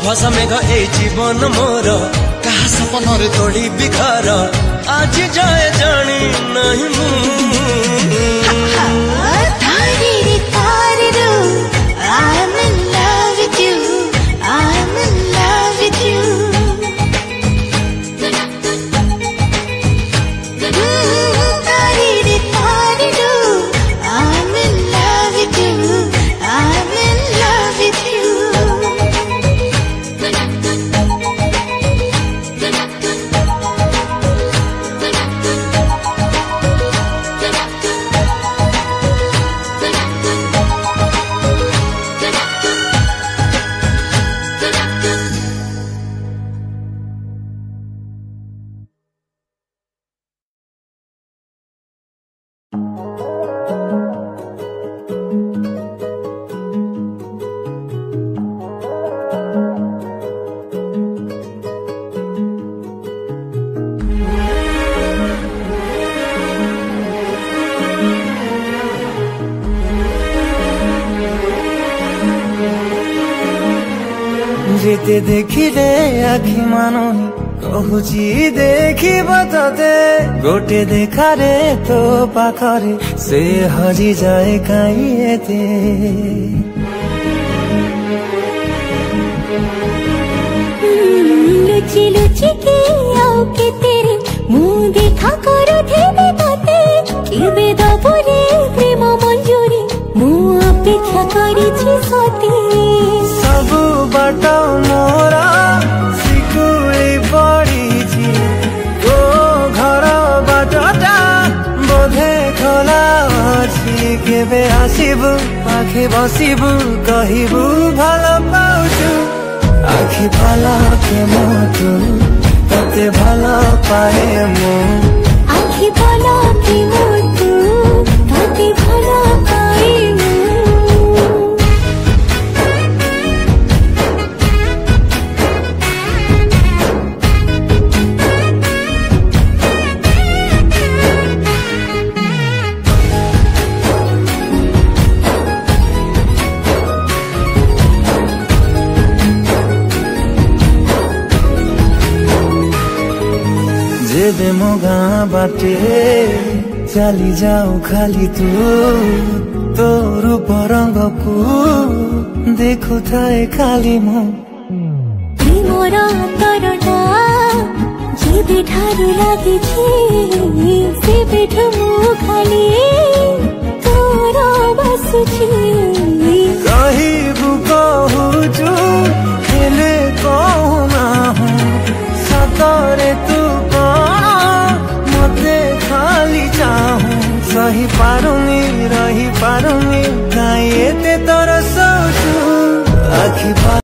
भसा मेघ ए जीवन मोर कहा सपन रे तोड़ी बिघर आज जाए जानी नहीं I'm in love with you. I'm in love with you. I'm in love with you. I'm in love with you. जेते देखिले आखि मानही कहूची देखिब तते गोटे देखारे तो पाखरे से हरि जाए काई एते लुची लुची के आओ के तेरे मुँह देखा करो थे तते केबे दबरे प्रेम मंजूरी मुँह अपेक्षा करिछि सती सब बाट मोरा सिकुड़ी पड़ी तो घर बाटटा बोधे खोला अच्छी केबे आसिबु पाखे बसिबु कहिबु भल पाउछु आखि भल के मोटू तते भल पाए मु आखि भल के मोटू तते भल पाए मु जेबे मो गाँ बाटे चली जाऊ खाली तू रूप रंग को देखु थाए खाली मो मोर तरटा जेबे ठारू लागे से बेठो मु खाली तोर बसुछि कहिबु कहूचु हेले कहू ना सतरे तू मते खाली चाहूं सही पारुनी रही पारुनी काई एते तोर सोचू आखि